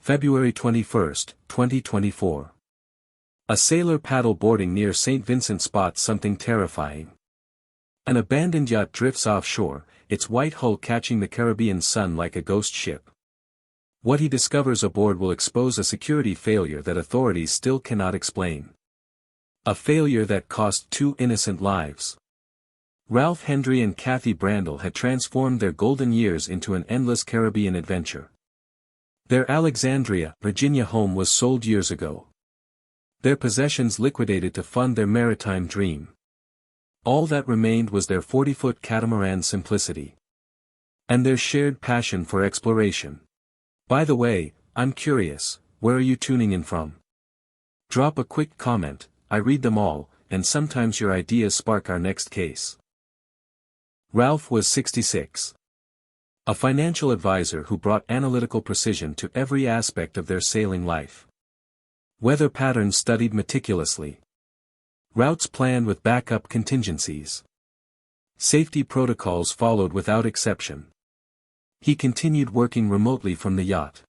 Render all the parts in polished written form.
February 21, 2024. A sailor paddle boarding near St. Vincent spots something terrifying. An abandoned yacht drifts offshore, its white hull catching the Caribbean sun like a ghost ship. What he discovers aboard will expose a security failure that authorities still cannot explain. A failure that cost 2 innocent lives. Ralph Hendry and Kathy Brandel had transformed their golden years into an endless Caribbean adventure. Their Alexandria, Virginia home was sold years ago. Their possessions liquidated to fund their maritime dream. All that remained was their 40-foot catamaran Simplicity. And their shared passion for exploration. By the way, I'm curious, where are you tuning in from? Drop a quick comment, I read them all, and sometimes your ideas spark our next case. Ralph was 66. A financial advisor who brought analytical precision to every aspect of their sailing life. Weather patterns studied meticulously. Routes planned with backup contingencies. Safety protocols followed without exception. He continued working remotely from the yacht.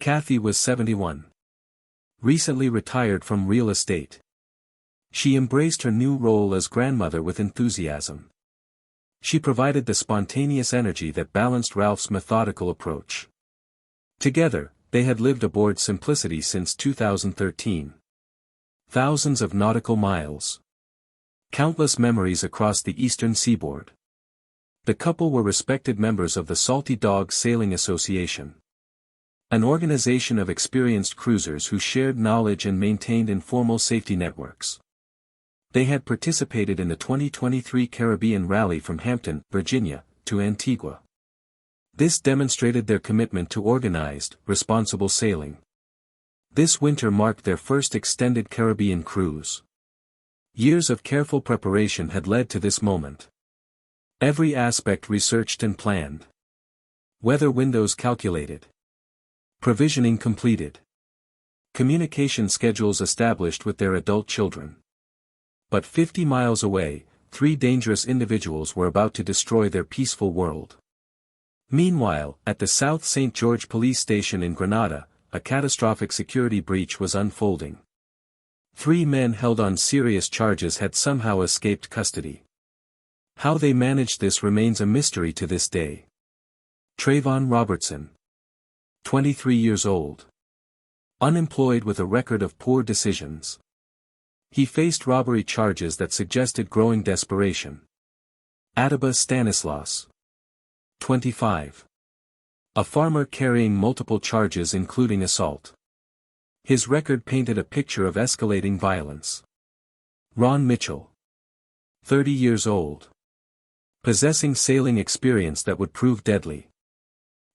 Kathy was 71. Recently retired from real estate. She embraced her new role as grandmother with enthusiasm. She provided the spontaneous energy that balanced Ralph's methodical approach. Together, they had lived aboard Simplicity since 2013. Thousands of nautical miles. Countless memories across the eastern seaboard. The couple were respected members of the Salty Dog Sailing Association. An organization of experienced cruisers who shared knowledge and maintained informal safety networks. They had participated in the 2023 Caribbean Rally from Hampton, Virginia, to Antigua. This demonstrated their commitment to organized, responsible sailing. This winter marked their first extended Caribbean cruise. Years of careful preparation had led to this moment. Every aspect researched and planned. Weather windows calculated. Provisioning completed. Communication schedules established with their adult children. But 50 miles away, 3 dangerous individuals were about to destroy their peaceful world. Meanwhile, at the South St. George police station in Grenada, a catastrophic security breach was unfolding. 3 men held on serious charges had somehow escaped custody. How they managed this remains a mystery to this day. Trayvon Robertson. 23 years old. Unemployed with a record of poor decisions. He faced robbery charges that suggested growing desperation. Ataba Stanislaus. 25. A farmer carrying multiple charges including assault. His record painted a picture of escalating violence. Ron Mitchell. 30 years old. Possessing sailing experience that would prove deadly.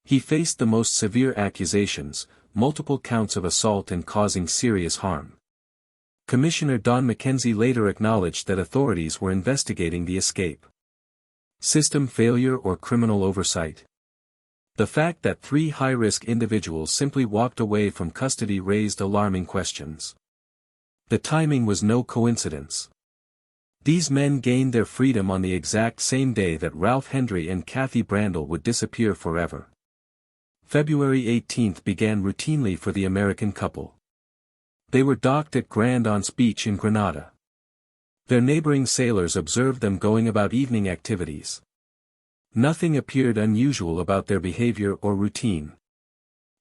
He faced the most severe accusations, multiple counts of assault and causing serious harm. Commissioner Don McKenzie later acknowledged that authorities were investigating the escape. System failure or criminal oversight? The fact that 3 high-risk individuals simply walked away from custody raised alarming questions. The timing was no coincidence. These men gained their freedom on the exact same day that Ralph Hendry and Kathy Brandel would disappear forever. February 18 began routinely for the American couple. They were docked at Grand Anse Beach in Grenada. Their neighboring sailors observed them going about evening activities. Nothing appeared unusual about their behavior or routine.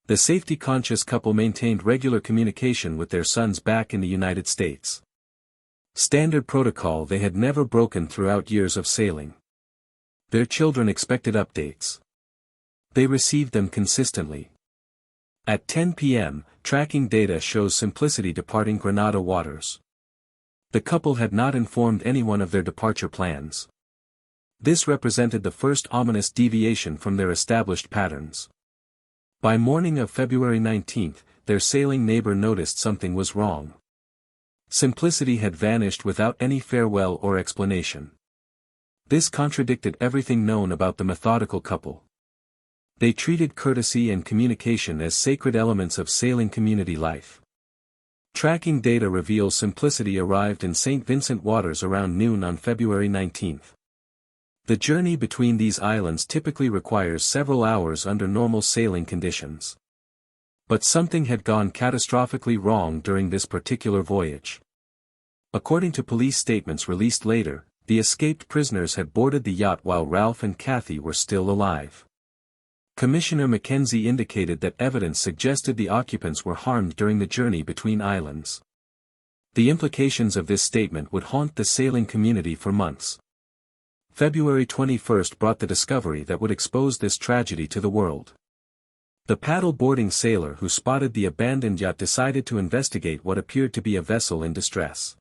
The safety-conscious couple maintained regular communication with their sons back in the United States. Standard protocol they had never broken throughout years of sailing. Their children expected updates. They received them consistently. At 10 p.m., tracking data shows Simplicity departing Grenada waters. The couple had not informed anyone of their departure plans. This represented the first ominous deviation from their established patterns. By morning of February 19, their sailing neighbor noticed something was wrong. Simplicity had vanished without any farewell or explanation. This contradicted everything known about the methodical couple. They treated courtesy and communication as sacred elements of sailing community life. Tracking data reveals Simplicity arrived in St. Vincent waters around noon on February 19. The journey between these islands typically requires several hours under normal sailing conditions. But something had gone catastrophically wrong during this particular voyage. According to police statements released later, the escaped prisoners had boarded the yacht while Ralph and Kathy were still alive. Commissioner Mackenzie indicated that evidence suggested the occupants were harmed during the journey between islands. The implications of this statement would haunt the sailing community for months. February 21 brought the discovery that would expose this tragedy to the world. The paddle-boarding sailor who spotted the abandoned yacht decided to investigate what appeared to be a vessel in distress.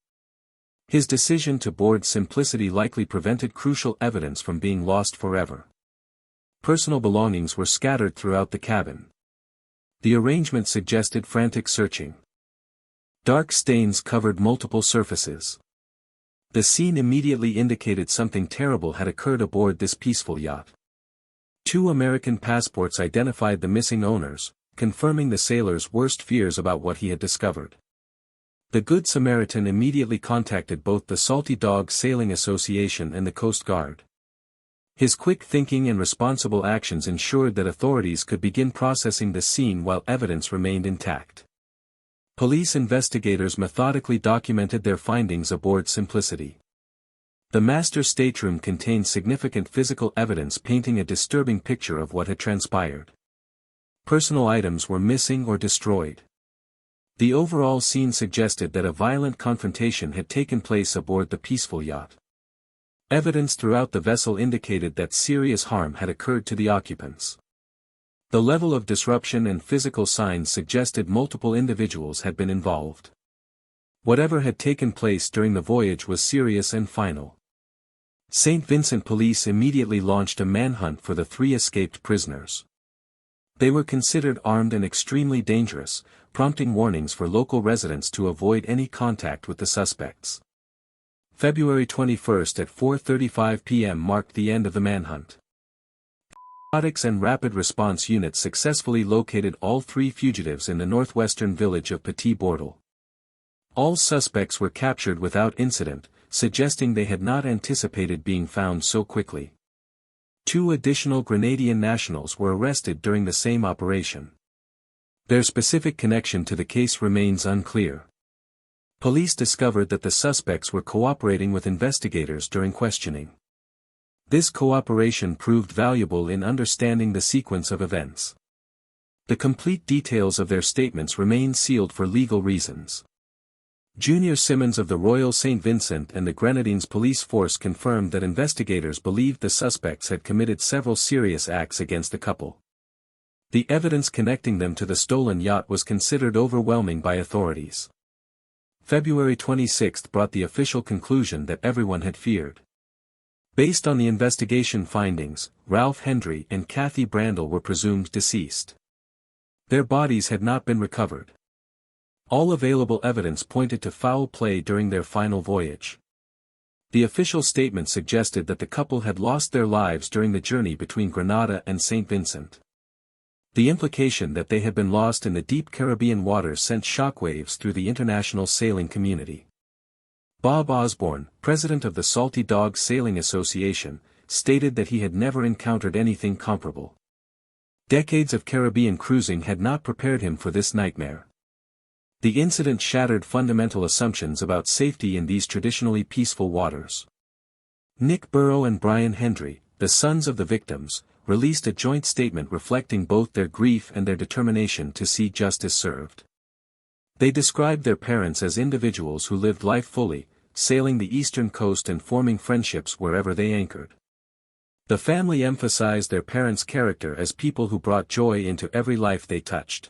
His decision to board Simplicity likely prevented crucial evidence from being lost forever. Personal belongings were scattered throughout the cabin. The arrangement suggested frantic searching. Dark stains covered multiple surfaces. The scene immediately indicated something terrible had occurred aboard this peaceful yacht. 2 American passports identified the missing owners, confirming the sailor's worst fears about what he had discovered. The Good Samaritan immediately contacted both the Salty Dog Sailing Association and the Coast Guard. His quick thinking and responsible actions ensured that authorities could begin processing the scene while evidence remained intact. Police investigators methodically documented their findings aboard Simplicity. The master stateroom contained significant physical evidence painting a disturbing picture of what had transpired. Personal items were missing or destroyed. The overall scene suggested that a violent confrontation had taken place aboard the peaceful yacht. Evidence throughout the vessel indicated that serious harm had occurred to the occupants. The level of disruption and physical signs suggested multiple individuals had been involved. Whatever had taken place during the voyage was serious and final. St. Vincent police immediately launched a manhunt for the 3 escaped prisoners. They were considered armed and extremely dangerous, prompting warnings for local residents to avoid any contact with the suspects. February 21 at 4:35 p.m. marked the end of the manhunt. Narcotics and Rapid Response Units successfully located all 3 fugitives in the northwestern village of Petit Bordel. All suspects were captured without incident, suggesting they had not anticipated being found so quickly. 2 additional Grenadian nationals were arrested during the same operation. Their specific connection to the case remains unclear. Police discovered that the suspects were cooperating with investigators during questioning. This cooperation proved valuable in understanding the sequence of events. The complete details of their statements remain sealed for legal reasons. Junior Simmons of the Royal St. Vincent and the Grenadines police force confirmed that investigators believed the suspects had committed several serious acts against the couple. The evidence connecting them to the stolen yacht was considered overwhelming by authorities. February 26 brought the official conclusion that everyone had feared. Based on the investigation findings, Ralph Hendry and Kathy Brandel were presumed deceased. Their bodies had not been recovered. All available evidence pointed to foul play during their final voyage. The official statement suggested that the couple had lost their lives during the journey between Grenada and St. Vincent. The implication that they had been lost in the deep Caribbean waters sent shockwaves through the international sailing community. Bob Osborne, president of the Salty Dog Sailing Association, stated that he had never encountered anything comparable. Decades of Caribbean cruising had not prepared him for this nightmare. The incident shattered fundamental assumptions about safety in these traditionally peaceful waters. Nick Burrow and Brian Hendry, the sons of the victims, released a joint statement reflecting both their grief and their determination to see justice served. They described their parents as individuals who lived life fully, sailing the eastern coast and forming friendships wherever they anchored. The family emphasized their parents' character as people who brought joy into every life they touched.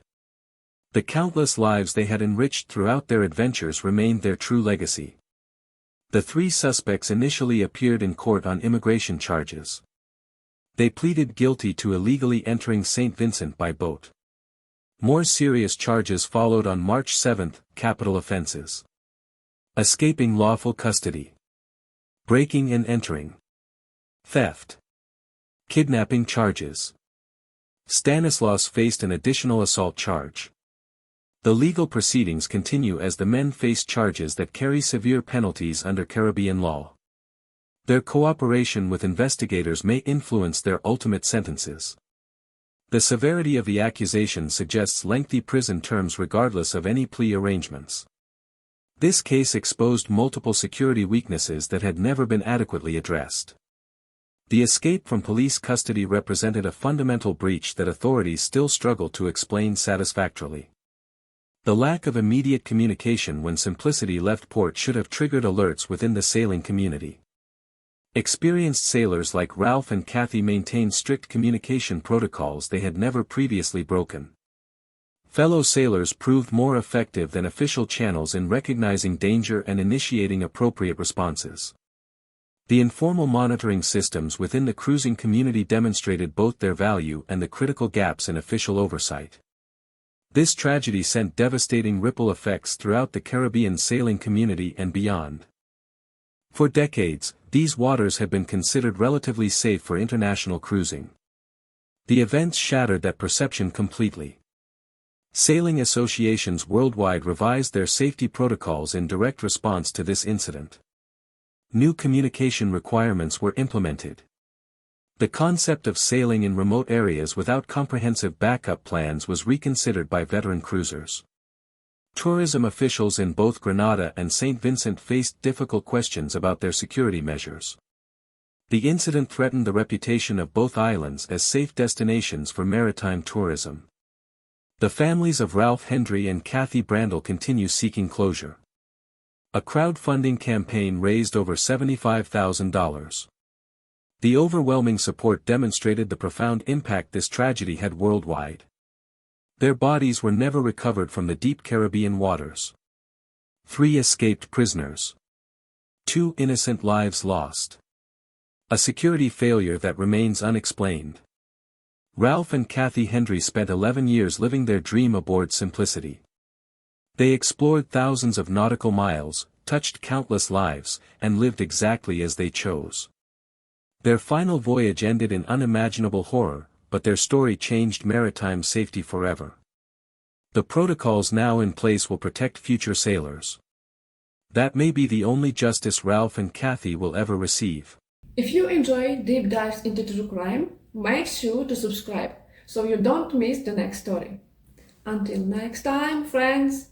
The countless lives they had enriched throughout their adventures remained their true legacy. The 3 suspects initially appeared in court on immigration charges. They pleaded guilty to illegally entering St. Vincent by boat. More serious charges followed on March 7, capital offenses: escaping lawful custody, breaking and entering, theft, kidnapping charges. Stanislaus faced an additional assault charge. The legal proceedings continue as the men face charges that carry severe penalties under Caribbean law. Their cooperation with investigators may influence their ultimate sentences. The severity of the accusation suggests lengthy prison terms regardless of any plea arrangements. This case exposed multiple security weaknesses that had never been adequately addressed. The escape from police custody represented a fundamental breach that authorities still struggle to explain satisfactorily. The lack of immediate communication when Simplicity left port should have triggered alerts within the sailing community. Experienced sailors like Ralph and Kathy maintained strict communication protocols they had never previously broken. Fellow sailors proved more effective than official channels in recognizing danger and initiating appropriate responses. The informal monitoring systems within the cruising community demonstrated both their value and the critical gaps in official oversight. This tragedy sent devastating ripple effects throughout the Caribbean sailing community and beyond. For decades, these waters have been considered relatively safe for international cruising. The events shattered that perception completely. Sailing associations worldwide revised their safety protocols in direct response to this incident. New communication requirements were implemented. The concept of sailing in remote areas without comprehensive backup plans was reconsidered by veteran cruisers. Tourism officials in both Grenada and St. Vincent faced difficult questions about their security measures. The incident threatened the reputation of both islands as safe destinations for maritime tourism. The families of Ralph Hendry and Kathy Brandel continue seeking closure. A crowdfunding campaign raised over $75,000. The overwhelming support demonstrated the profound impact this tragedy had worldwide. Their bodies were never recovered from the deep Caribbean waters. 3 escaped prisoners. 2 innocent lives lost. A security failure that remains unexplained. Ralph and Kathy Hendry spent 11 years living their dream aboard Simplicity. They explored thousands of nautical miles, touched countless lives, and lived exactly as they chose. Their final voyage ended in unimaginable horror, but their story changed maritime safety forever. The protocols now in place will protect future sailors. That may be the only justice Ralph and Kathy will ever receive. If you enjoy deep dives into true crime, make sure to subscribe so you don't miss the next story. Until next time, friends!